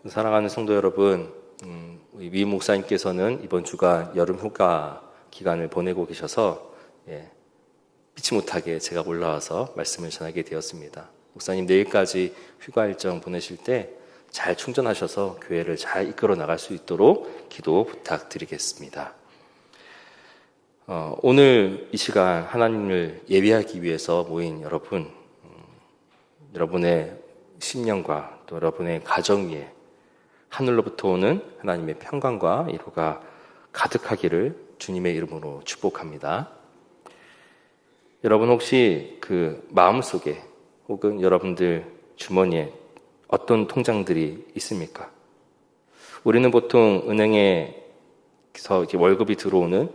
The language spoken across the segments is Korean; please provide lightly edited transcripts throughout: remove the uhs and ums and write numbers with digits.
사랑하는 성도 여러분, 우리 위 목사님께서는 이번 주가 여름 휴가 기간을 보내고 계셔서 피치 못하게 제가 올라와서 말씀을 전하게 되었습니다. 목사님 내일까지 휴가 일정 보내실 때 잘 충전하셔서 교회를 잘 이끌어 나갈 수 있도록 기도 부탁드리겠습니다. 오늘 이 시간 하나님을 예배하기 위해서 모인 여러분, 여러분의 심령과 또 여러분의 가정 위에 하늘로부터 오는 하나님의 평강과 위로가 가득하기를 주님의 이름으로 축복합니다. 여러분 혹시 그 마음속에 혹은 여러분들 주머니에 어떤 통장들이 있습니까? 우리는 보통 은행에서 이렇게 월급이 들어오는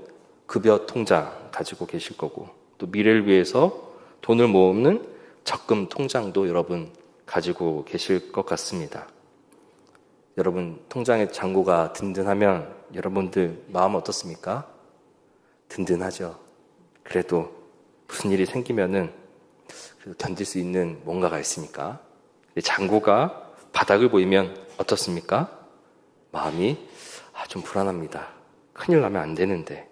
급여 통장 가지고 계실 거고, 또 미래를 위해서 돈을 모으는 적금 통장도 여러분 가지고 계실 것 같습니다. 여러분 통장의 잔고가 든든하면 여러분들 마음 어떻습니까? 든든하죠. 그래도 무슨 일이 생기면은 그래도 견딜 수 있는 뭔가가 있으니까. 잔고가 바닥을 보이면 어떻습니까? 마음이 좀 불안합니다. 큰일 나면 안 되는데.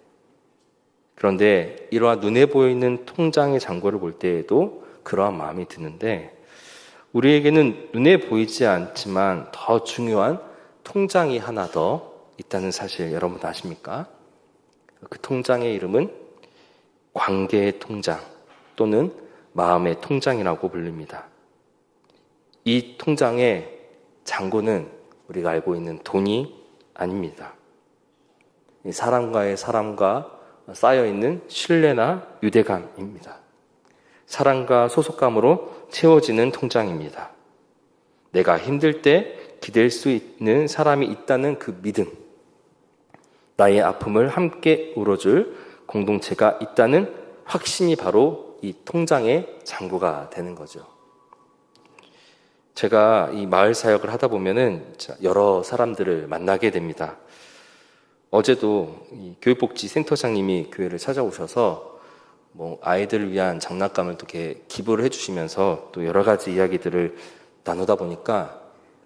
그런데 이러한 눈에 보이는 통장의 잔고를 볼 때에도 그러한 마음이 드는데, 우리에게는 눈에 보이지 않지만 더 중요한 통장이 하나 더 있다는 사실 여러분 아십니까? 그 통장의 이름은 관계의 통장 또는 마음의 통장이라고 불립니다. 이 통장의 잔고는 우리가 알고 있는 돈이 아닙니다. 사람과의 사람과 쌓여있는 신뢰나 유대감입니다. 사랑과 소속감으로 채워지는 통장입니다. 내가 힘들 때 기댈 수 있는 사람이 있다는 그 믿음, 나의 아픔을 함께 울어줄 공동체가 있다는 확신이 바로 이 통장의 잔고가 되는 거죠. 제가 이 마을 사역을 하다 보면은 여러 사람들을 만나게 됩니다. 어제도 이 교육복지센터장님이 교회를 찾아오셔서 아이들을 위한 장난감을 또 이렇게 기부를 해주시면서 또 여러 가지 이야기들을 나누다 보니까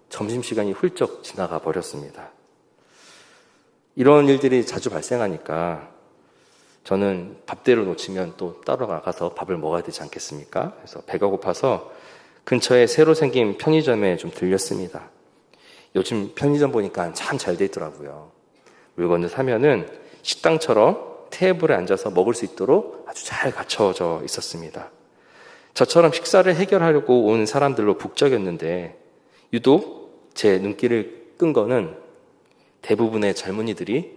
점심시간이 훌쩍 지나가 버렸습니다. 이런 일들이 자주 발생하니까 저는 밥대를 놓치면 또 따로 나가서 밥을 먹어야 되지 않겠습니까? 그래서 배가 고파서 근처에 새로 생긴 편의점에 좀 들렸습니다. 요즘 편의점 보니까 참 잘 돼 있더라고요. 물건을 사면은 식당처럼 테이블에 앉아서 먹을 수 있도록 아주 잘 갖춰져 있었습니다. 저처럼 식사를 해결하려고 온 사람들로 북적였는데 유독 제 눈길을 끈 거는 대부분의 젊은이들이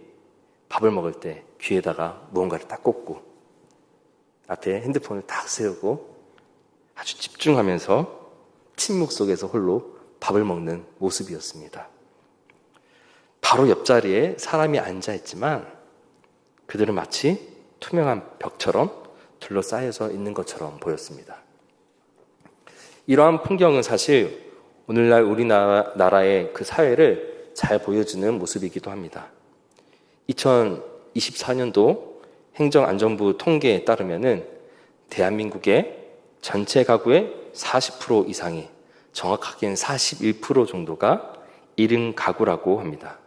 밥을 먹을 때 귀에다가 무언가를 딱 꽂고 앞에 핸드폰을 딱 세우고 아주 집중하면서 침묵 속에서 홀로 밥을 먹는 모습이었습니다. 바로 옆자리에 사람이 앉아있지만 그들은 마치 투명한 벽처럼 둘러싸여져 있는 것처럼 보였습니다. 이러한 풍경은 사실 오늘날 우리나라의 그 사회를 잘 보여주는 모습이기도 합니다. 2024년도 행정안전부 통계에 따르면은 대한민국의 전체 가구의 40% 이상이, 정확하게는 41% 정도가 1인 가구라고 합니다.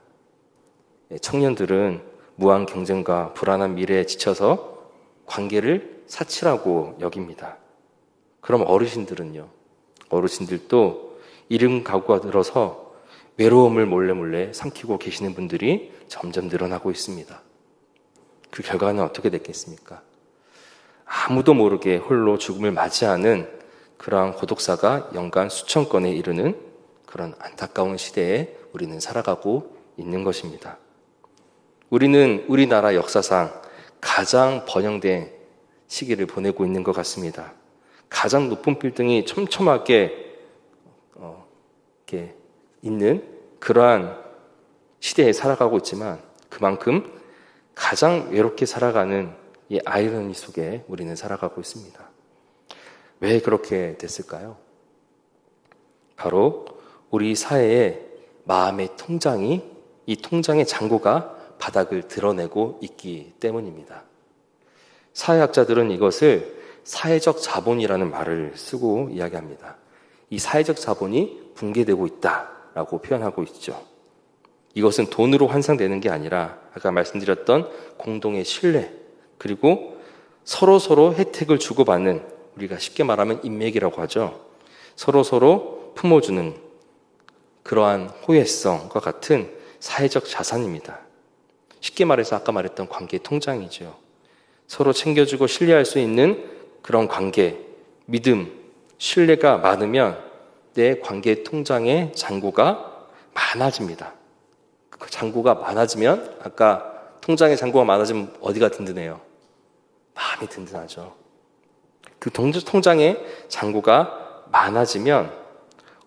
청년들은 무한 경쟁과 불안한 미래에 지쳐서 관계를 사치라고 여깁니다. 그럼 어르신들은요? 어르신들도 1인 가구가 늘어서 외로움을 몰래 삼키고 계시는 분들이 점점 늘어나고 있습니다. 그 결과는 어떻게 됐겠습니까? 아무도 모르게 홀로 죽음을 맞이하는 그러한 고독사가 연간 수천 건에 이르는 그런 안타까운 시대에 우리는 살아가고 있는 것입니다. 우리는 우리나라 역사상 가장 번영된 시기를 보내고 있는 것 같습니다. 가장 높은 빌딩이 촘촘하게 이렇게 있는 그러한 시대에 살아가고 있지만 그만큼 가장 외롭게 살아가는 이 아이러니 속에 우리는 살아가고 있습니다. 왜 그렇게 됐을까요? 바로 우리 사회의 마음의 통장이, 이 통장의 잔고가 바닥을 드러내고 있기 때문입니다. 사회학자들은 이것을 사회적 자본이라는 말을 쓰고 이야기합니다. 이 사회적 자본이 붕괴되고 있다 라고 표현하고 있죠. 이것은 돈으로 환상되는 게 아니라 아까 말씀드렸던 공동의 신뢰, 그리고 서로 혜택을 주고받는, 우리가 쉽게 말하면 인맥이라고 하죠. 서로 품어주는 그러한 호혜성과 같은 사회적 자산입니다. 쉽게 말해서 아까 말했던 관계 통장이죠. 서로 챙겨주고 신뢰할 수 있는 그런 관계, 믿음, 신뢰가 많으면 내 관계 통장의 잔고가 많아집니다. 그 잔고가 많아지면, 아까 통장의 잔고가 많아지면 어디가 든든해요? 마음이 든든하죠. 그 통장의 잔고가 많아지면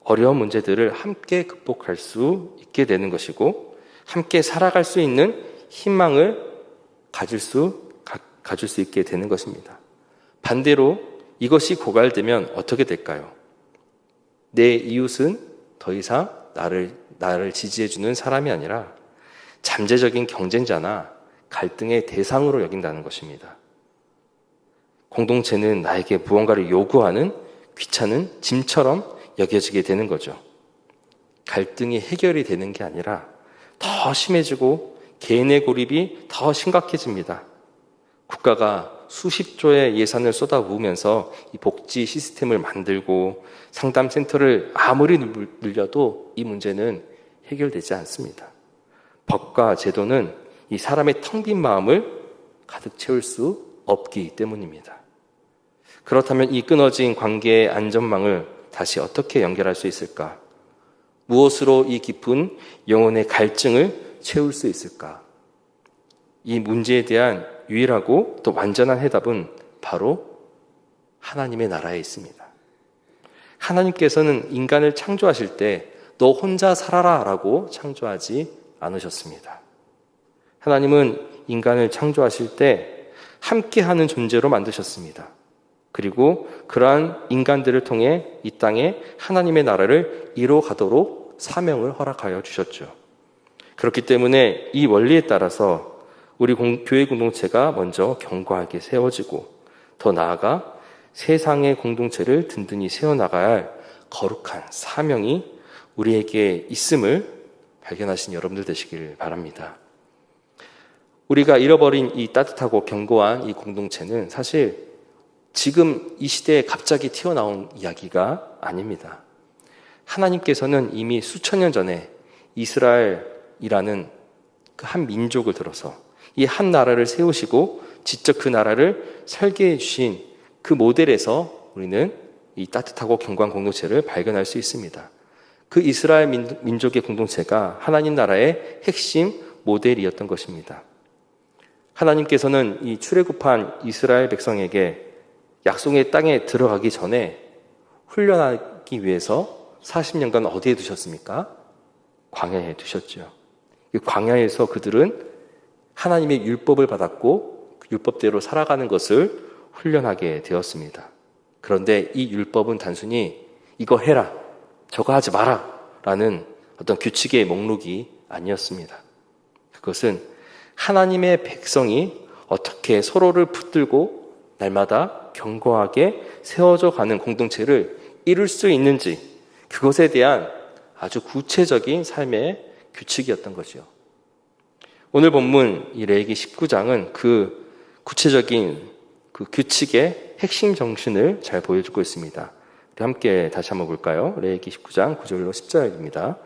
어려운 문제들을 함께 극복할 수 있게 되는 것이고, 함께 살아갈 수 있는 희망을 가질 수 있게 되는 것입니다. 반대로 이것이 고갈되면 어떻게 될까요? 내 이웃은 더 이상 나를 지지해주는 사람이 아니라 잠재적인 경쟁자나 갈등의 대상으로 여긴다는 것입니다. 공동체는 나에게 무언가를 요구하는 귀찮은 짐처럼 여겨지게 되는 거죠. 갈등이 해결이 되는 게 아니라 더 심해지고 개인의 고립이 더 심각해집니다. 국가가 수십조의 예산을 쏟아부으면서 이 복지 시스템을 만들고 상담센터를 아무리 늘려도 이 문제는 해결되지 않습니다. 법과 제도는 이 사람의 텅 빈 마음을 가득 채울 수 없기 때문입니다. 그렇다면 이 끊어진 관계의 안전망을 다시 어떻게 연결할 수 있을까? 무엇으로 이 깊은 영혼의 갈증을 채울 수 있을까? 이 문제에 대한 유일하고 또 완전한 해답은 바로 하나님의 나라에 있습니다. 하나님께서는 인간을 창조하실 때 너 혼자 살아라 라고 창조하지 않으셨습니다. 하나님은 인간을 창조하실 때 함께하는 존재로 만드셨습니다. 그리고 그러한 인간들을 통해 이 땅에 하나님의 나라를 이루어가도록 사명을 허락하여 주셨죠. 그렇기 때문에 이 원리에 따라서 우리 교회 공동체가 먼저 견고하게 세워지고, 더 나아가 세상의 공동체를 든든히 세워나가야 할 거룩한 사명이 우리에게 있음을 발견하신 여러분들 되시길 바랍니다. 우리가 잃어버린 이 따뜻하고 견고한 이 공동체는 사실 지금 이 시대에 갑자기 튀어나온 이야기가 아닙니다. 하나님께서는 이미 수천 년 전에 이스라엘이라는 그 한 민족을 들어서 이 한 나라를 세우시고 직접 그 나라를 설계해 주신 그 모델에서 우리는 이 따뜻하고 견고한 공동체를 발견할 수 있습니다. 그 이스라엘 민족의 공동체가 하나님 나라의 핵심 모델이었던 것입니다. 하나님께서는 이 출애굽한 이스라엘 백성에게 약속의 땅에 들어가기 전에 훈련하기 위해서 40년간 어디에 두셨습니까? 광야에 두셨죠. 이 광야에서 그들은 하나님의 율법을 받았고 그 율법대로 살아가는 것을 훈련하게 되었습니다. 그런데 이 율법은 단순히 이거 해라, 저거 하지 마라 라는 어떤 규칙의 목록이 아니었습니다. 그것은 하나님의 백성이 어떻게 서로를 붙들고 날마다 견고하게 세워져 가는 공동체를 이룰 수 있는지, 그것에 대한 아주 구체적인 삶의 규칙이었던 거죠. 오늘 본문 이 레위기 19장은 그 구체적인 그 규칙의 핵심 정신을 잘 보여주고 있습니다. 우리 함께 다시 한번 볼까요? 레위기 19장 9절로 10절입니다.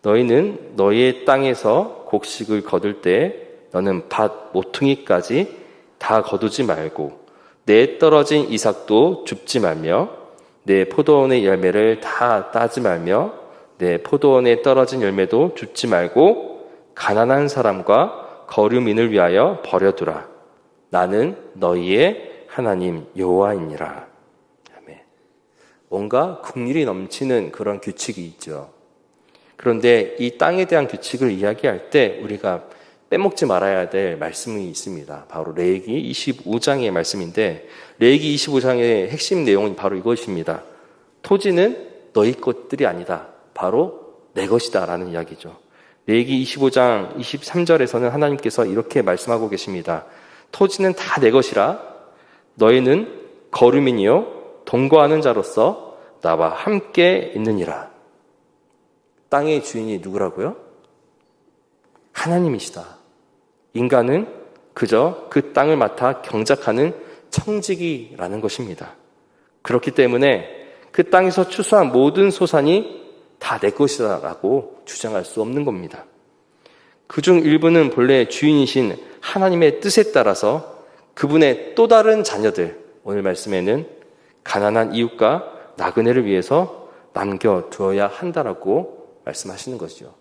너희는 너희의 땅에서 곡식을 거둘 때 너는 밭 모퉁이까지 다 거두지 말고 내 떨어진 이삭도 줍지 말며 내 포도원의 열매를 다 따지 말며 내 포도원에 떨어진 열매도 줍지 말고 가난한 사람과 거류민을 위하여 버려두라. 나는 너희의 하나님 여호와이니라. 아멘. 뭔가 긍휼이 넘치는 그런 규칙이 있죠. 그런데 이 땅에 대한 규칙을 이야기할 때 우리가 빼먹지 말아야 될 말씀이 있습니다. 바로 레위기 25장의 말씀인데, 레위기 25장의 핵심 내용은 바로 이것입니다. 토지는 너희 것들이 아니다. 바로 내 것이다 라는 이야기죠. 레위기 25장 23절에서는 하나님께서 이렇게 말씀하고 계십니다. 토지는 다 내 것이라. 너희는 거류민이요 동거하는 자로서 나와 함께 있느니라. 땅의 주인이 누구라고요? 하나님이시다. 인간은 그저 그 땅을 맡아 경작하는 청지기라는 것입니다. 그렇기 때문에 그 땅에서 추수한 모든 소산이 다 내 것이다라고 주장할 수 없는 겁니다. 그중 일부는 본래 주인이신 하나님의 뜻에 따라서 그분의 또 다른 자녀들, 오늘 말씀에는 가난한 이웃과 나그네를 위해서 남겨두어야 한다라고 말씀하시는 것이죠.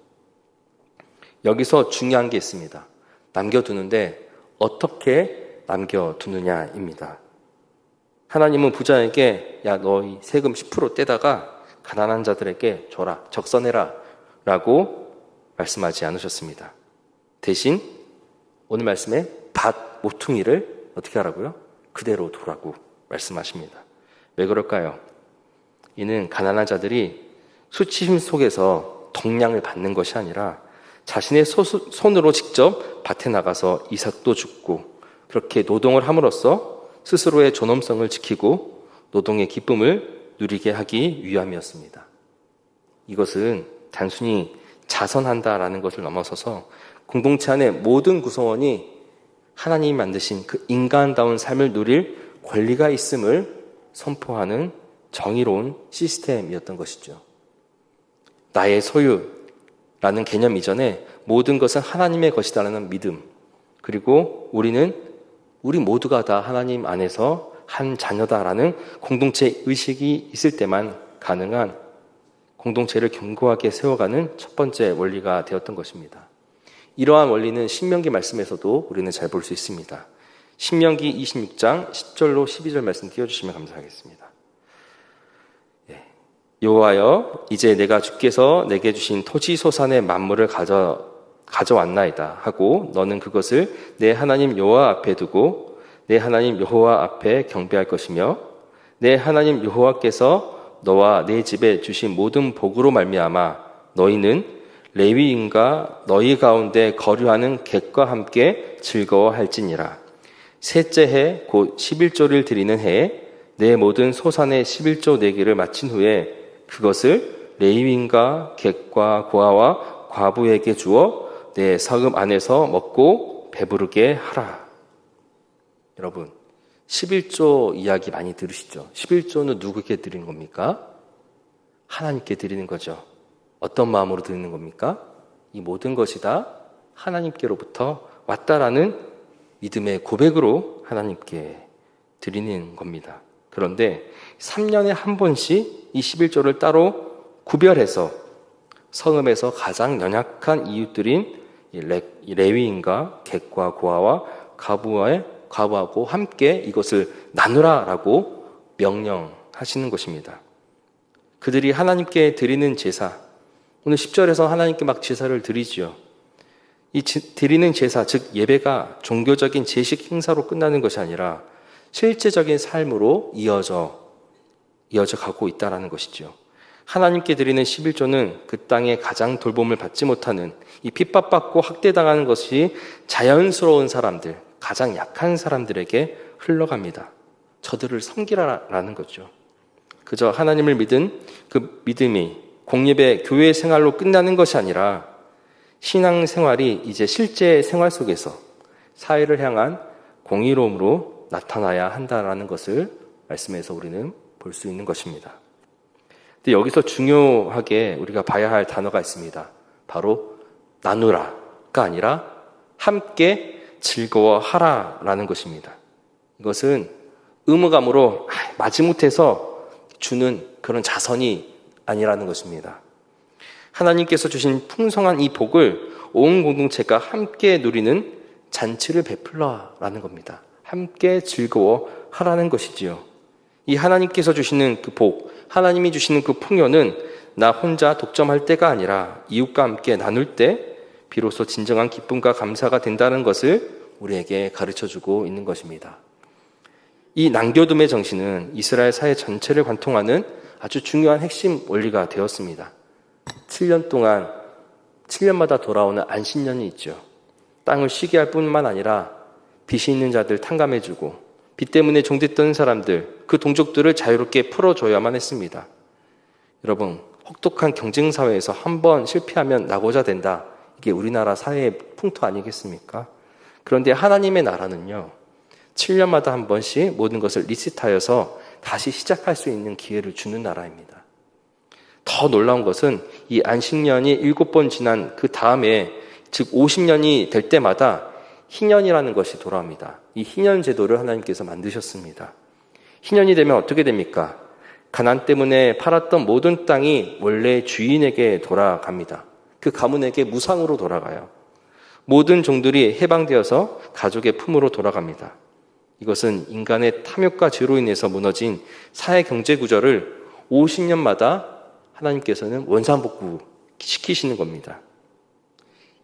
여기서 중요한 게 있습니다. 남겨두는데 어떻게 남겨두느냐입니다. 하나님은 부자에게 야 너희 세금 10% 떼다가 가난한 자들에게 줘라, 적선해라 라고 말씀하지 않으셨습니다. 대신 오늘 말씀에 밭 모퉁이를 어떻게 하라고요? 그대로 두라고 말씀하십니다. 왜 그럴까요? 이는 가난한 자들이 수치심 속에서 덕량을 받는 것이 아니라 자신의 손으로 직접 밭에 나가서 이삭도 줍고 그렇게 노동을 함으로써 스스로의 존엄성을 지키고 노동의 기쁨을 누리게 하기 위함이었습니다. 이것은 단순히 자선한다라는 것을 넘어서서 공동체 안의 모든 구성원이 하나님이 만드신 그 인간다운 삶을 누릴 권리가 있음을 선포하는 정의로운 시스템이었던 것이죠. 나의 소유라는 개념 이전에 모든 것은 하나님의 것이다라는 믿음, 그리고 우리는 우리 모두가 다 하나님 안에서 한 자녀다라는 공동체 의식이 있을 때만 가능한 공동체를 견고하게 세워가는 첫 번째 원리가 되었던 것입니다. 이러한 원리는 신명기 말씀에서도 우리는 잘 볼 수 있습니다. 신명기 26장 10절로 12절 말씀 띄워주시면 감사하겠습니다. 여호와여, 이제 내가 주께서 내게 주신 토지 소산의 만물을 가져왔나이다 하고 너는 그것을 내 하나님 여호와 앞에 두고 내 하나님 여호와 앞에 경배할 것이며 내 하나님 여호와께서 너와 내 집에 주신 모든 복으로 말미암아 너희는 레위인과 너희 가운데 거류하는 객과 함께 즐거워할지니라. 셋째 해 곧 11조를 드리는 해에 내 모든 소산의 11조 내기를 마친 후에 그것을 레위인과 객과 고아와 과부에게 주어 내 사금 안에서 먹고 배부르게 하라. 여러분, 11조 이야기 많이 들으시죠? 11조는 누구에게 드리는 겁니까? 하나님께 드리는 거죠. 어떤 마음으로 드리는 겁니까? 이 모든 것이 다 하나님께로부터 왔다라는 믿음의 고백으로 하나님께 드리는 겁니다. 그런데 3년에 한 번씩 이 11조를 따로 구별해서 성읍에서 가장 연약한 이웃들인 레위인과 객과 고아와 과부하고 함께 이것을 나누라라고 명령하시는 것입니다. 그들이 하나님께 드리는 제사, 오늘 10절에서 하나님께 막 제사를 드리지요. 이 드리는 제사, 즉 예배가 종교적인 제식 행사로 끝나는 것이 아니라 실제적인 삶으로 이어져 가고 있다는 것이죠. 하나님께 드리는 11조는 그 땅에 가장 돌봄을 받지 못하는 이 핍박받고 학대당하는 것이 자연스러운 사람들, 가장 약한 사람들에게 흘러갑니다. 저들을 섬기라라는 거죠. 그저 하나님을 믿은 그 믿음이 공예배 교회 생활로 끝나는 것이 아니라 신앙생활이 이제 실제 생활 속에서 사회를 향한 공의로움으로 나타나야 한다라는 것을 말씀에서 우리는 볼 수 있는 것입니다. 근데 여기서 중요하게 우리가 봐야 할 단어가 있습니다. 바로 나누라가 아니라 함께 즐거워하라라는 것입니다. 이것은 의무감으로 마지못해서 주는 그런 자선이 아니라는 것입니다. 하나님께서 주신 풍성한 이 복을 온 공동체가 함께 누리는 잔치를 베풀라라는 겁니다. 함께 즐거워하라는 것이지요. 이 하나님께서 주시는 그 복, 하나님이 주시는 그 풍요는 나 혼자 독점할 때가 아니라 이웃과 함께 나눌 때 비로소 진정한 기쁨과 감사가 된다는 것을 우리에게 가르쳐주고 있는 것입니다. 이 남겨둠의 정신은 이스라엘 사회 전체를 관통하는 아주 중요한 핵심 원리가 되었습니다. 7년 동안 7년마다 돌아오는 안식년이 있죠. 땅을 쉬게 할 뿐만 아니라 빚이 있는 자들 탕감해주고 빚 때문에 종됐던 사람들, 그 동족들을 자유롭게 풀어줘야만 했습니다. 여러분, 혹독한 경쟁 사회에서 한번 실패하면 나고자 된다. 이게 우리나라 사회의 풍토 아니겠습니까? 그런데 하나님의 나라는요, 7년마다 한 번씩 모든 것을 리셋하여서 다시 시작할 수 있는 기회를 주는 나라입니다. 더 놀라운 것은 이 안식년이 7번 지난 그 다음에, 즉 50년이 될 때마다 희년이라는 것이 돌아옵니다. 이 희년 제도를 하나님께서 만드셨습니다. 희년이 되면 어떻게 됩니까? 가난 때문에 팔았던 모든 땅이 원래 주인에게 돌아갑니다. 그 가문에게 무상으로 돌아가요. 모든 종들이 해방되어서 가족의 품으로 돌아갑니다. 이것은 인간의 탐욕과 죄로 인해서 무너진 사회 경제 구조를 50년마다 하나님께서는 원상복구 시키시는 겁니다.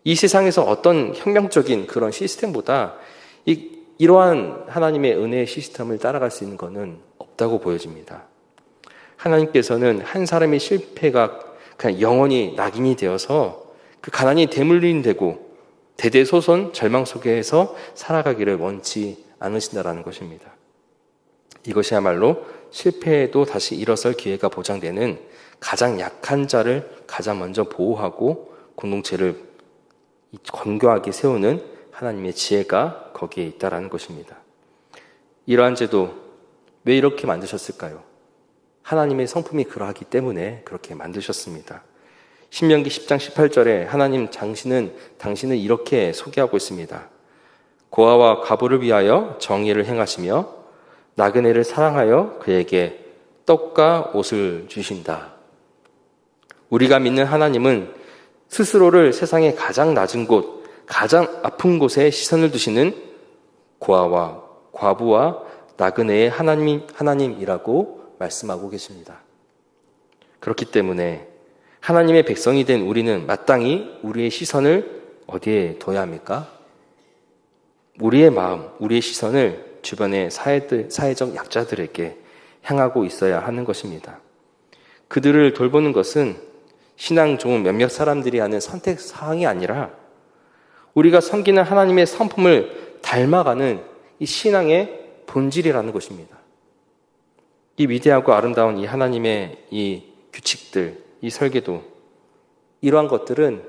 이 세상에서 어떤 혁명적인 그런 시스템보다 이러한 하나님의 은혜의 시스템을 따라갈 수 있는 것은 없다고 보여집니다. 하나님께서는 한 사람의 실패가 그냥 영원히 낙인이 되어서 그 가난이 대물림되고 대대소손 절망 속에서 살아가기를 원치 않으신다라는 것입니다. 이것이야말로 실패에도 다시 일어설 기회가 보장되는 가장 약한 자를 가장 먼저 보호하고 공동체를 건강하게 세우는 하나님의 지혜가 거기에 있다라는 것입니다. 이러한 제도 왜 이렇게 만드셨을까요? 하나님의 성품이 그러하기 때문에 그렇게 만드셨습니다. 신명기 10장 18절에 하나님 당신은 이렇게 소개하고 있습니다. 고아와 과부를 위하여 정의를 행하시며 나그네를 사랑하여 그에게 떡과 옷을 주신다. 우리가 믿는 하나님은 스스로를 세상의 가장 낮은 곳, 가장 아픈 곳에 시선을 두시는 고아와 과부와 나그네의 하나님이라고 말씀하고 계십니다. 그렇기 때문에 하나님의 백성이 된 우리는 마땅히 우리의 시선을 어디에 둬야 합니까? 우리의 마음, 우리의 시선을 주변의 사회적 약자들에게 향하고 있어야 하는 것입니다. 그들을 돌보는 것은 신앙 좋은 몇몇 사람들이 하는 선택 사항이 아니라 우리가 섬기는 하나님의 성품을 닮아가는 이 신앙의 본질이라는 것입니다. 이 위대하고 아름다운 이 하나님의 이 규칙들, 이 설계도, 이러한 것들은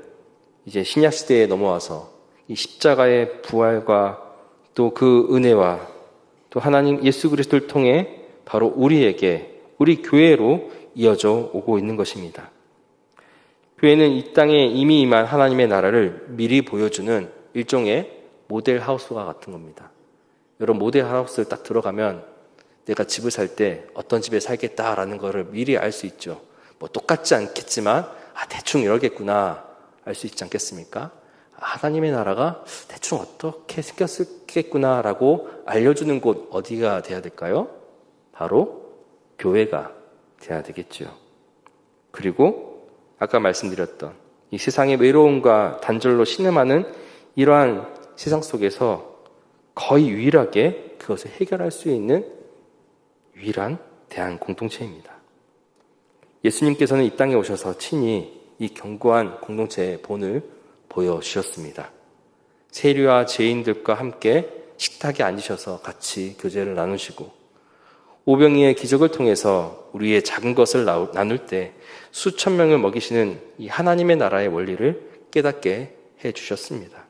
이제 신약 시대에 넘어와서 이 십자가의 부활과 또 그 은혜와 또 하나님 예수 그리스도를 통해 바로 우리에게, 우리 교회로 이어져 오고 있는 것입니다. 교회는 이 땅에 이미 임한 하나님의 나라를 미리 보여주는 일종의 모델 하우스와 같은 겁니다. 여러분, 모델 하우스를 딱 들어가면 내가 집을 살 때 어떤 집에 살겠다라는 것을 미리 알 수 있죠. 뭐 똑같지 않겠지만 대충 이러겠구나 알 수 있지 않겠습니까? 하나님의 나라가 대충 어떻게 생겼겠구나라고 알려주는 곳 어디가 돼야 될까요? 바로 교회가 돼야 되겠죠. 그리고 아까 말씀드렸던 이 세상의 외로움과 단절로 신음하는 이러한 세상 속에서 거의 유일하게 그것을 해결할 수 있는 유일한 대한 공동체입니다. 예수님께서는 이 땅에 오셔서 친히 이 견고한 공동체의 본을 보여주셨습니다. 세리와 죄인들과 함께 식탁에 앉으셔서 같이 교제를 나누시고 오병이의 기적을 통해서 우리의 작은 것을 나눌 때 수천 명을 먹이시는 이 하나님의 나라의 원리를 깨닫게 해주셨습니다.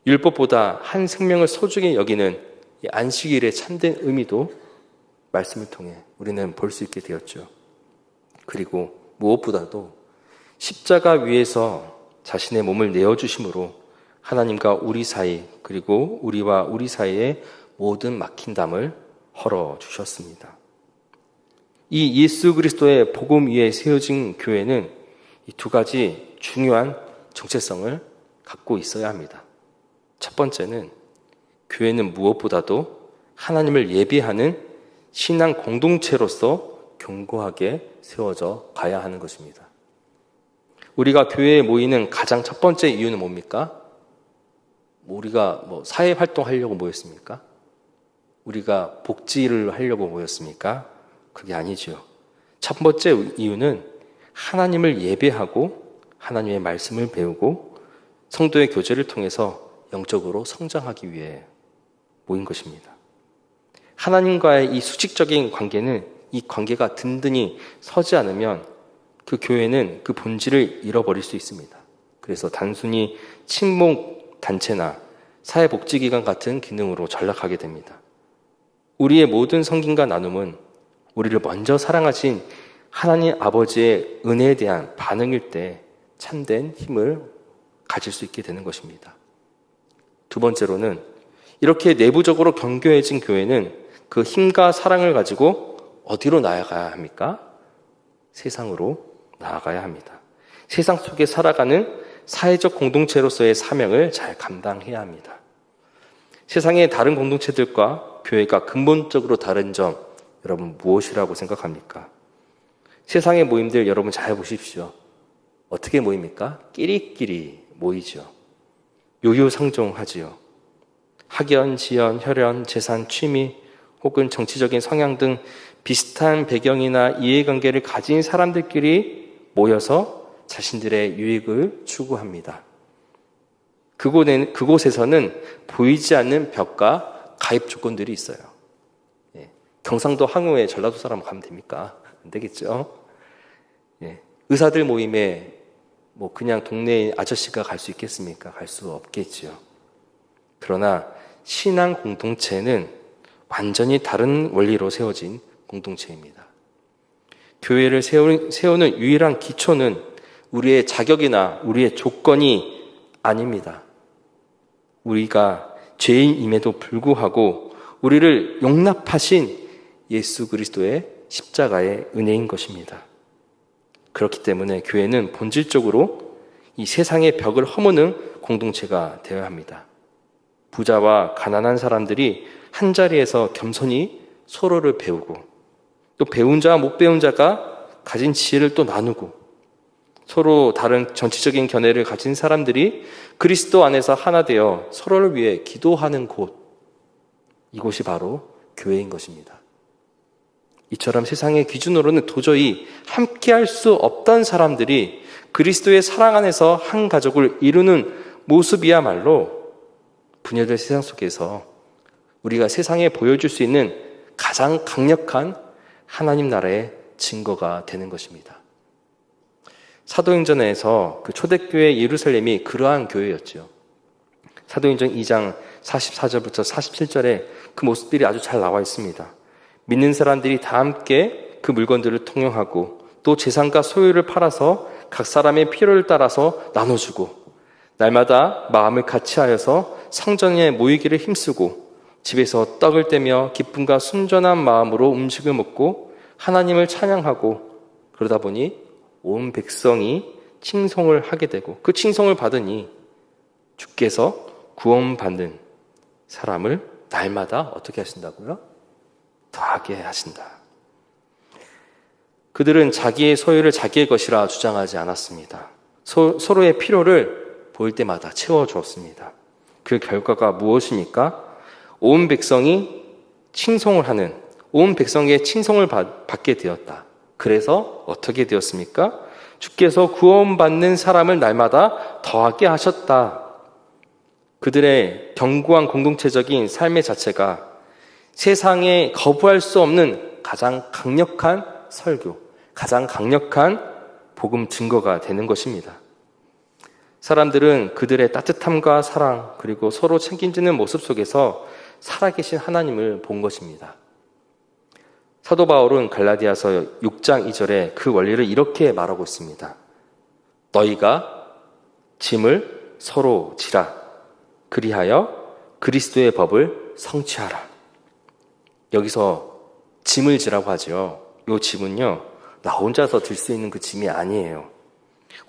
율법보다 한 생명을 소중히 여기는 이 안식일의 참된 의미도 말씀을 통해 우리는 볼 수 있게 되었죠. 그리고 무엇보다도 십자가 위에서 자신의 몸을 내어주심으로 하나님과 우리 사이, 그리고 우리와 우리 사이의 모든 막힌담을 헐어주셨습니다. 이 예수 그리스도의 복음 위에 세워진 교회는 이 두 가지 중요한 정체성을 갖고 있어야 합니다. 첫 번째는 교회는 무엇보다도 하나님을 예배하는 신앙 공동체로서 견고하게 세워져 가야 하는 것입니다. 우리가 교회에 모이는 가장 첫 번째 이유는 뭡니까? 우리가 사회활동 하려고 모였습니까? 우리가 복지를 하려고 모였습니까? 그게 아니죠. 첫 번째 이유는 하나님을 예배하고 하나님의 말씀을 배우고 성도의 교제를 통해서 영적으로 성장하기 위해 모인 것입니다. 하나님과의 이 수직적인 관계는 이 관계가 든든히 서지 않으면 그 교회는 그 본질을 잃어버릴 수 있습니다. 그래서 단순히 친목 단체나 사회복지기관 같은 기능으로 전락하게 됩니다. 우리의 모든 섬김과 나눔은 우리를 먼저 사랑하신 하나님 아버지의 은혜에 대한 반응일 때 참된 힘을 가질 수 있게 되는 것입니다. 두 번째로는 이렇게 내부적으로 견고해진 교회는 그 힘과 사랑을 가지고 어디로 나아가야 합니까? 세상으로 나아가야 합니다. 세상 속에 살아가는 사회적 공동체로서의 사명을 잘 감당해야 합니다. 세상의 다른 공동체들과 교회가 근본적으로 다른 점, 여러분 무엇이라고 생각합니까? 세상의 모임들 여러분 잘 보십시오. 어떻게 모입니까? 끼리끼리 모이죠. 요요상종하지요. 학연, 지연, 혈연, 재산, 취미 혹은 정치적인 성향 등 비슷한 배경이나 이해관계를 가진 사람들끼리 모여서 자신들의 유익을 추구합니다. 그곳에서는 보이지 않는 벽과 가입 조건들이 있어요. 경상도 항우에 전라도 사람 가면 됩니까? 안 되겠죠. 의사들 모임에 뭐 그냥 동네 아저씨가 갈 수 있겠습니까? 갈 수 없겠죠. 그러나 신앙 공동체는 완전히 다른 원리로 세워진 공동체입니다. 교회를 세우는 유일한 기초는 우리의 자격이나 우리의 조건이 아닙니다. 우리가 죄인임에도 불구하고 우리를 용납하신 예수 그리스도의 십자가의 은혜인 것입니다. 그렇기 때문에 교회는 본질적으로 이 세상의 벽을 허무는 공동체가 되어야 합니다. 부자와 가난한 사람들이 한자리에서 겸손히 서로를 배우고 또 배운 자와 못 배운 자가 가진 지혜를 또 나누고 서로 다른 정치적인 견해를 가진 사람들이 그리스도 안에서 하나 되어 서로를 위해 기도하는 곳, 이곳이 바로 교회인 것입니다. 이처럼 세상의 기준으로는 도저히 함께할 수 없던 사람들이 그리스도의 사랑 안에서 한 가족을 이루는 모습이야말로 분열된 세상 속에서 우리가 세상에 보여줄 수 있는 가장 강력한 하나님 나라의 증거가 되는 것입니다. 사도행전에서 그 초대교회 예루살렘이 그러한 교회였죠. 사도행전 2장 44절부터 47절에 그 모습들이 아주 잘 나와 있습니다. 믿는 사람들이 다 함께 그 물건들을 통용하고 또 재산과 소유를 팔아서 각 사람의 필요를 따라서 나눠주고 날마다 마음을 같이하여서 성전에 모이기를 힘쓰고 집에서 떡을 떼며 기쁨과 순전한 마음으로 음식을 먹고 하나님을 찬양하고 그러다 보니 온 백성이 칭송을 하게 되고 그 칭송을 받으니 주께서 구원받는 사람을 날마다 어떻게 하신다고요? 더하게 하신다. 그들은 자기의 소유를 자기의 것이라 주장하지 않았습니다. 서로의 필요를 보일 때마다 채워주었습니다. 그 결과가 무엇입니까? 온 백성이 칭송을 하는, 온 백성의 칭송을 받게 되었다. 그래서 어떻게 되었습니까? 주께서 구원받는 사람을 날마다 더하게 하셨다. 그들의 견고한 공동체적인 삶의 자체가 세상에 거부할 수 없는 가장 강력한 설교, 가장 강력한 복음 증거가 되는 것입니다. 사람들은 그들의 따뜻함과 사랑 그리고 서로 책임지는 모습 속에서 살아계신 하나님을 본 것입니다. 사도 바울은 갈라디아서 6장 2절에 그 원리를 이렇게 말하고 있습니다. 너희가 짐을 서로 지라 그리하여 그리스도의 법을 성취하라. 여기서 짐을 지라고 하죠. 이 짐은요, 나 혼자서 들 수 있는 그 짐이 아니에요.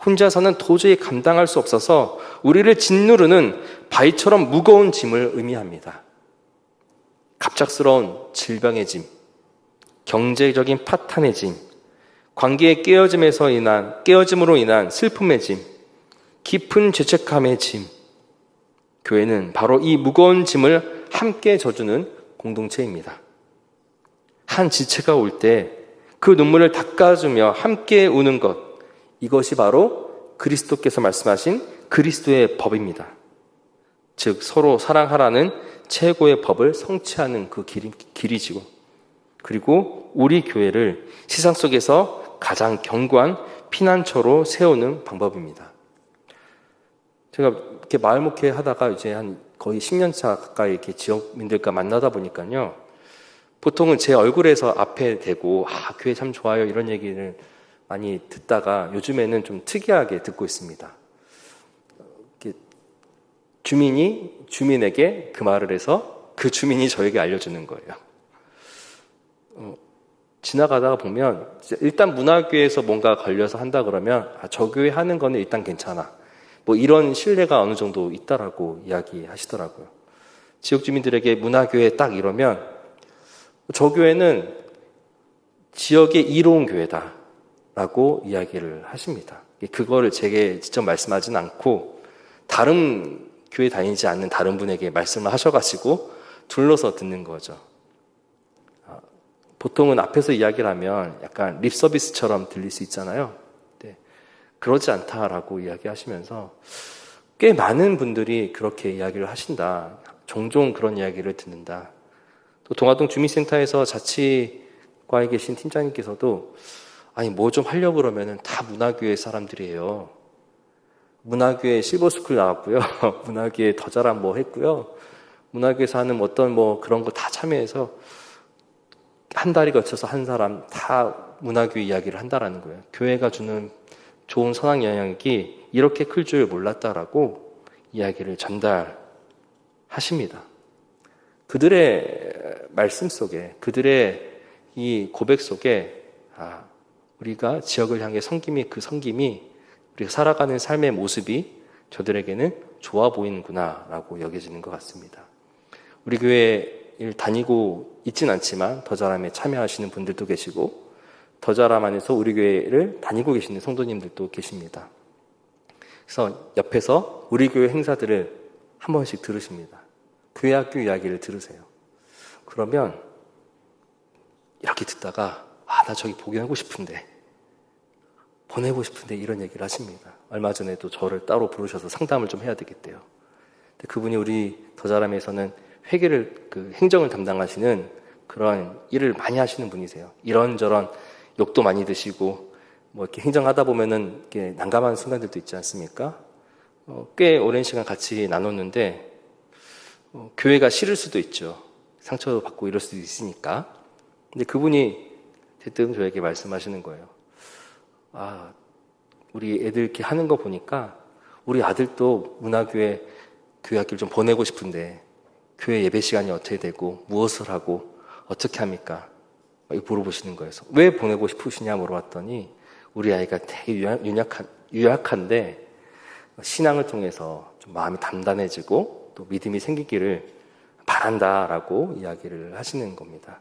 혼자서는 도저히 감당할 수 없어서 우리를 짓누르는 바위처럼 무거운 짐을 의미합니다. 갑작스러운 질병의 짐, 경제적인 파탄의 짐, 관계의 깨어짐으로 인한 슬픔의 짐, 깊은 죄책감의 짐. 교회는 바로 이 무거운 짐을 함께 져주는 공동체입니다. 한 지체가 올 때 그 눈물을 닦아주며 함께 우는 것, 이것이 바로 그리스도께서 말씀하신 그리스도의 법입니다. 즉 서로 사랑하라는 최고의 법을 성취하는 그 길이지고, 그리고 우리 교회를 세상 속에서 가장 견고한 피난처로 세우는 방법입니다. 제가 이렇게 마을 목회 하다가 이제 한 거의 10년 차 가까이 이렇게 지역민들과 만나다 보니까요. 보통은 제 얼굴에서 앞에 대고, 교회 참 좋아요. 이런 얘기를 많이 듣다가 요즘에는 좀 특이하게 듣고 있습니다. 주민이 주민에게 그 말을 해서 그 주민이 저에게 알려주는 거예요. 지나가다가 보면 일단 문화교회에서 뭔가 걸려서 한다 그러면 저 교회 하는 거는 일단 괜찮아. 뭐 이런 신뢰가 어느 정도 있다라고 이야기하시더라고요. 지역 주민들에게 문화교회 딱 이러면 저 교회는 지역의 이로운 교회다라고 이야기를 하십니다. 그거를 제게 직접 말씀하진 않고 다른 교회 다니지 않는 다른 분에게 말씀을 하셔가지고 둘러서 듣는 거죠. 보통은 앞에서 이야기를 하면 약간 립 서비스처럼 들릴 수 있잖아요. 네, 그러지 않다라고 이야기하시면서 꽤 많은 분들이 그렇게 이야기를 하신다. 종종 그런 이야기를 듣는다. 또 동아동 주민센터에서 자치과에 계신 팀장님께서도 뭐 좀 하려고 그러면은 다 문화교회 사람들이에요. 문화교회 실버스쿨 나왔고요. 문화교회 더 잘한 뭐 했고요. 문화교회에서 하는 어떤 뭐 그런 거 다 참여해서 한 달이 거쳐서 한 사람 다 문화교회 이야기를 한다라는 거예요. 교회가 주는 좋은 선한 영향력이 이렇게 클 줄 몰랐다라고 이야기를 전달하십니다. 그들의 말씀 속에, 그들의 이 고백 속에 우리가 지역을 향해 그 섬김이 우리가 살아가는 삶의 모습이 저들에게는 좋아 보이는구나 라고 여겨지는 것 같습니다. 우리 교회를 다니고 있진 않지만 더 잘함에 참여하시는 분들도 계시고 더 잘함 안에서 우리 교회를 다니고 계시는 성도님들도 계십니다. 그래서 옆에서 우리 교회 행사들을 한 번씩 들으십니다. 교회 학교 이야기를 들으세요. 그러면 이렇게 듣다가 나 저기 보기하고 싶은데 보내고 싶은데 이런 얘기를 하십니다. 얼마 전에도 저를 따로 부르셔서 상담을 좀 해야 되겠대요. 근데 그분이 우리 더 잘함에서는 회계를 행정을 담당하시는 그런 일을 많이 하시는 분이세요. 이런저런 욕도 많이 드시고 뭐 이렇게 행정하다 보면은 이렇게 난감한 순간들도 있지 않습니까? 꽤 오랜 시간 같이 나눴는데 교회가 싫을 수도 있죠. 상처도 받고 이럴 수도 있으니까. 근데 그분이 대뜸 저에게 말씀하시는 거예요. 우리 애들 이렇게 하는 거 보니까 우리 아들도 문화교회 교회학교를 좀 보내고 싶은데 교회 예배 시간이 어떻게 되고 무엇을 하고 어떻게 합니까? 물어보시는 거예요. 왜 보내고 싶으시냐 물어봤더니 우리 아이가 되게 유약한데 신앙을 통해서 좀 마음이 단단해지고 또 믿음이 생기기를 바란다라고 이야기를 하시는 겁니다.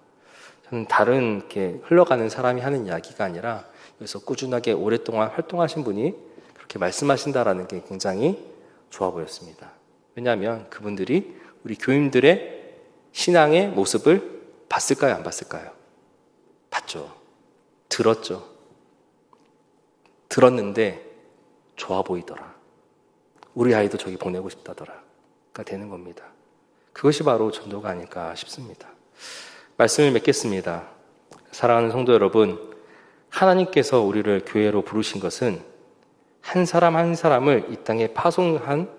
저는 다른 이렇게 흘러가는 사람이 하는 이야기가 아니라 그래서 꾸준하게 오랫동안 활동하신 분이 그렇게 말씀하신다라는 게 굉장히 좋아 보였습니다. 왜냐하면 그분들이 우리 교인들의 신앙의 모습을 봤을까요? 안 봤을까요? 봤죠. 들었죠. 들었는데 좋아 보이더라. 우리 아이도 저기 보내고 싶다더라가 되는 겁니다. 그것이 바로 전도가 아닐까 싶습니다. 말씀을 맺겠습니다. 사랑하는 성도 여러분, 하나님께서 우리를 교회로 부르신 것은 한 사람 한 사람을 이 땅에 파송한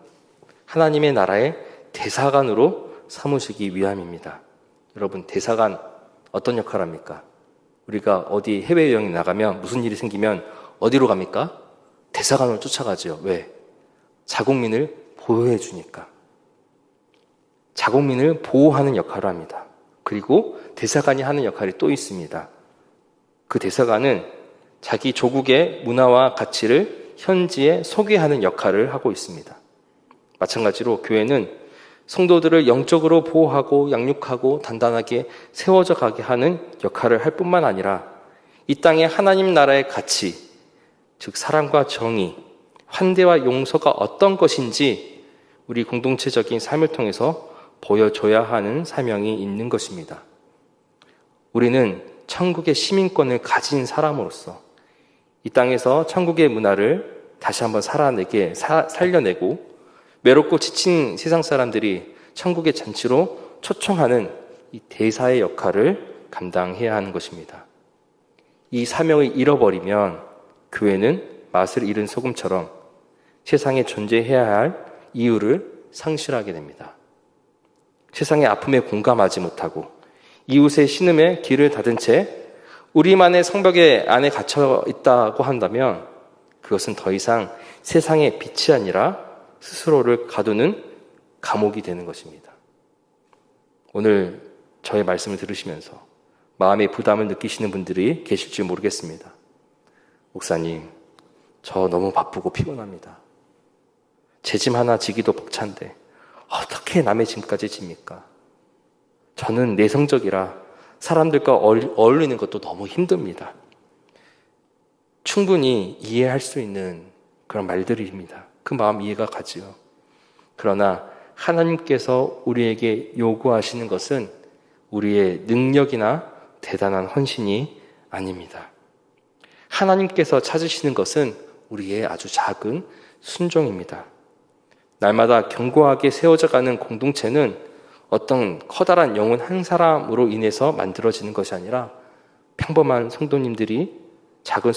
하나님의 나라의 대사관으로 삼으시기 위함입니다. 여러분, 대사관 어떤 역할을 합니까? 우리가 어디 해외여행 나가면 무슨 일이 생기면 어디로 갑니까? 대사관으로 쫓아가죠. 왜? 자국민을 보호해 주니까. 자국민을 보호하는 역할을 합니다. 그리고 대사관이 하는 역할이 또 있습니다. 그 대사관은 자기 조국의 문화와 가치를 현지에 소개하는 역할을 하고 있습니다. 마찬가지로 교회는 성도들을 영적으로 보호하고 양육하고 단단하게 세워져 가게 하는 역할을 할 뿐만 아니라 이 땅의 하나님 나라의 가치, 즉 사랑과 정의, 환대와 용서가 어떤 것인지 우리 공동체적인 삶을 통해서 보여줘야 하는 사명이 있는 것입니다. 우리는 천국의 시민권을 가진 사람으로서 이 땅에서 천국의 문화를 다시 한번 살려내고 외롭고 지친 세상 사람들이 천국의 잔치로 초청하는 이 대사의 역할을 감당해야 하는 것입니다. 이 사명을 잃어버리면 교회는 맛을 잃은 소금처럼 세상에 존재해야 할 이유를 상실하게 됩니다. 세상의 아픔에 공감하지 못하고 이웃의 신음에 귀를 닫은 채 우리만의 성벽에 안에 갇혀 있다고 한다면 그것은 더 이상 세상의 빛이 아니라 스스로를 가두는 감옥이 되는 것입니다. 오늘 저의 말씀을 들으시면서 마음의 부담을 느끼시는 분들이 계실지 모르겠습니다. 목사님, 저 너무 바쁘고 피곤합니다. 제 짐 하나 지기도 벅찬데 어떻게 남의 짐까지 집니까? 저는 내성적이라 사람들과 어울리는 것도 너무 힘듭니다. 충분히 이해할 수 있는 그런 말들입니다. 그 마음 이해가 가지요. 그러나 하나님께서 우리에게 요구하시는 것은 우리의 능력이나 대단한 헌신이 아닙니다. 하나님께서 찾으시는 것은 우리의 아주 작은 순종입니다. 날마다 견고하게 세워져가는 공동체는 어떤 커다란 영혼 한 사람으로 인해서 만들어지는 것이 아니라 평범한 성도님들이 작은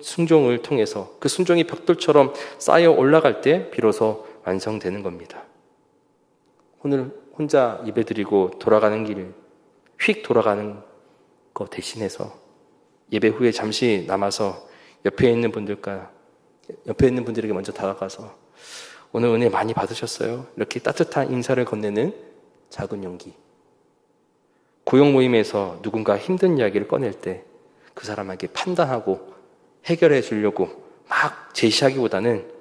순종을 통해서 그 순종이 벽돌처럼 쌓여 올라갈 때 비로소 완성되는 겁니다. 오늘 혼자 예배드리고 돌아가는 길, 휙 돌아가는 거 대신해서 예배 후에 잠시 남아서 옆에 있는 분들에게 먼저 다가가서 오늘 은혜 많이 받으셨어요? 이렇게 따뜻한 인사를 건네는 작은 용기. 고용 모임에서 누군가 힘든 이야기를 꺼낼 때 그 사람에게 판단하고 해결해 주려고 막 제시하기보다는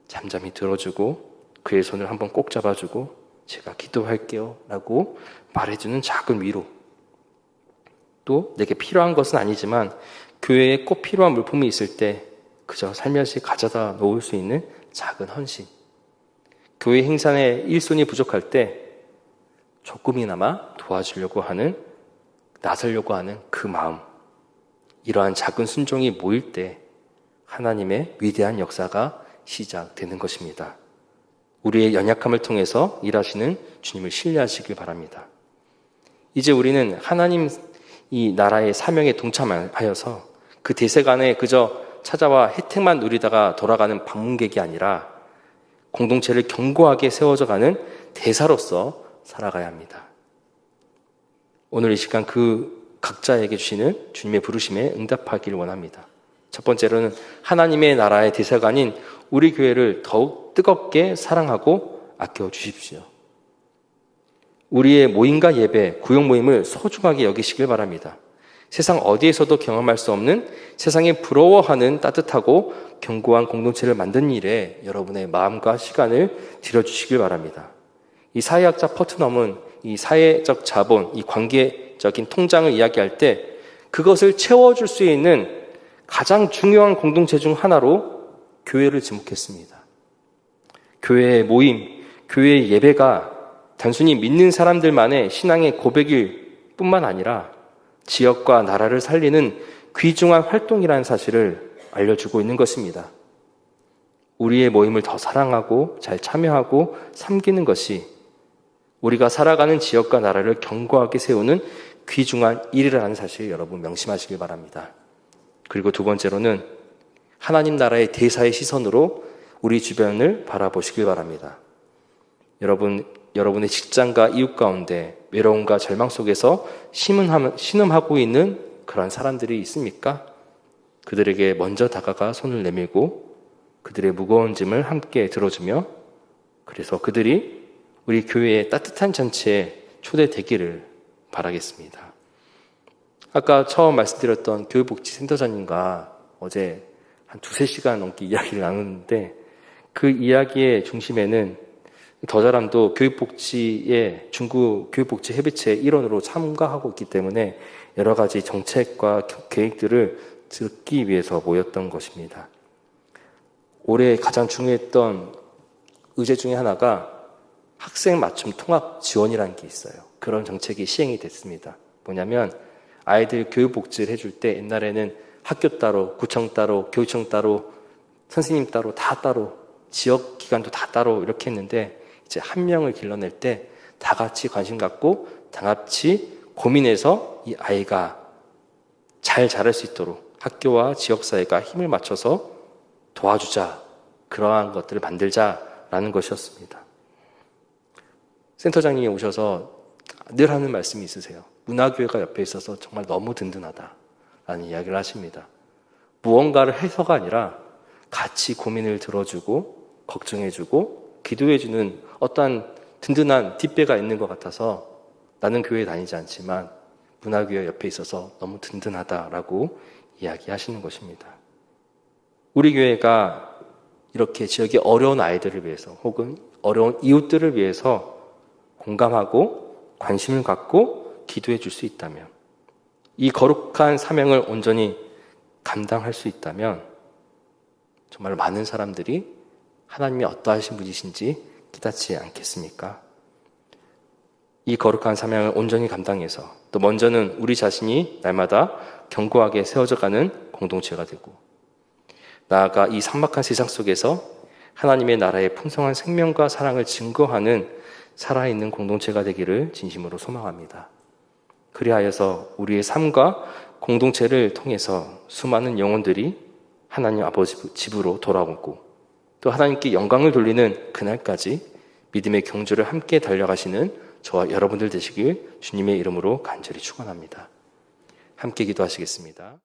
잠잠히 들어주고 그의 손을 한번 꼭 잡아주고 제가 기도할게요 라고 말해주는 작은 위로. 또 내게 필요한 것은 아니지만 교회에 꼭 필요한 물품이 있을 때 그저 살며시 가져다 놓을 수 있는 작은 헌신. 교회 행사에 일손이 부족할 때 조금이나마 도와주려고 하는, 나서려고 하는 그 마음. 이러한 작은 순종이 모일 때 하나님의 위대한 역사가 시작되는 것입니다. 우리의 연약함을 통해서 일하시는 주님을 신뢰하시길 바랍니다. 이제 우리는 하나님 이 나라의 사명에 동참하여서 그 대세간에 그저 찾아와 혜택만 누리다가 돌아가는 방문객이 아니라 공동체를 견고하게 세워져가는 대사로서 살아가야 합니다. 오늘 이 시간 그 각자에게 주시는 주님의 부르심에 응답하기를 원합니다. 첫 번째로는 하나님의 나라의 대사관인 우리 교회를 더욱 뜨겁게 사랑하고 아껴 주십시오. 우리의 모임과 예배, 구역 모임을 소중하게 여기시길 바랍니다. 세상 어디에서도 경험할 수 없는 세상이 부러워하는 따뜻하고 견고한 공동체를 만드는 일에 여러분의 마음과 시간을 들여주시길 바랍니다. 이 사회학자 퍼트넘은 이 사회적 자본, 이 관계적인 통장을 이야기할 때 그것을 채워줄 수 있는 가장 중요한 공동체 중 하나로 교회를 지목했습니다. 교회의 모임, 교회의 예배가 단순히 믿는 사람들만의 신앙의 고백일 뿐만 아니라 지역과 나라를 살리는 귀중한 활동이라는 사실을 알려주고 있는 것입니다. 우리의 모임을 더 사랑하고 잘 참여하고 섬기는 것이 우리가 살아가는 지역과 나라를 견고하게 세우는 귀중한 일이라는 사실 여러분 명심하시길 바랍니다. 그리고 두 번째로는 하나님 나라의 대사의 시선으로 우리 주변을 바라보시길 바랍니다. 여러분의 직장과 이웃 가운데 외로움과 절망 속에서 신음하고 있는 그런 사람들이 있습니까? 그들에게 먼저 다가가 손을 내밀고 그들의 무거운 짐을 함께 들어주며 그래서 그들이 우리 교회의 따뜻한 잔치에 초대되기를 바라겠습니다. 아까 처음 말씀드렸던 교육복지센터장님과 어제 한 2-3시간 넘게 이야기를 나눴는데 그 이야기의 중심에는 더 잘함도 교육복지의 중구 교육복지협의체 일원으로 참가하고 있기 때문에 여러 가지 정책과 계획들을 듣기 위해서 모였던 것입니다. 올해 가장 중요했던 의제 중에 하나가 학생 맞춤 통합 지원이라는 게 있어요. 그런 정책이 시행이 됐습니다. 뭐냐면 아이들 교육복지를 해줄 때 옛날에는 학교 따로, 구청 따로, 교육청 따로, 선생님 따로, 다 따로, 지역기관도 다 따로 이렇게 했는데 이제 한 명을 길러낼 때 다 같이 관심 갖고 다 같이 고민해서 이 아이가 잘 자랄 수 있도록 학교와 지역사회가 힘을 맞춰서 도와주자, 그러한 것들을 만들자라는 것이었습니다. 센터장님이 오셔서 늘 하는 말씀이 있으세요. 문화교회가 옆에 있어서 정말 너무 든든하다라는 이야기를 하십니다. 무언가를 해서가 아니라 같이 고민을 들어주고 걱정해주고 기도해주는 어떠한 든든한 뒷배가 있는 것 같아서 나는 교회에 다니지 않지만 문화교회 옆에 있어서 너무 든든하다라고 이야기하시는 것입니다. 우리 교회가 이렇게 지역의 어려운 아이들을 위해서 혹은 어려운 이웃들을 위해서 공감하고 관심을 갖고 기도해 줄 수 있다면, 이 거룩한 사명을 온전히 감당할 수 있다면 정말 많은 사람들이 하나님이 어떠하신 분이신지 깨닫지 않겠습니까? 이 거룩한 사명을 온전히 감당해서 또 먼저는 우리 자신이 날마다 견고하게 세워져가는 공동체가 되고, 나아가 이 삭막한 세상 속에서 하나님의 나라의 풍성한 생명과 사랑을 증거하는 살아있는 공동체가 되기를 진심으로 소망합니다. 그리하여서 우리의 삶과 공동체를 통해서 수많은 영혼들이 하나님 아버지 집으로 돌아오고 또 하나님께 영광을 돌리는 그날까지 믿음의 경주를 함께 달려가시는 저와 여러분들 되시길 주님의 이름으로 간절히 축원합니다. 함께 기도하시겠습니다.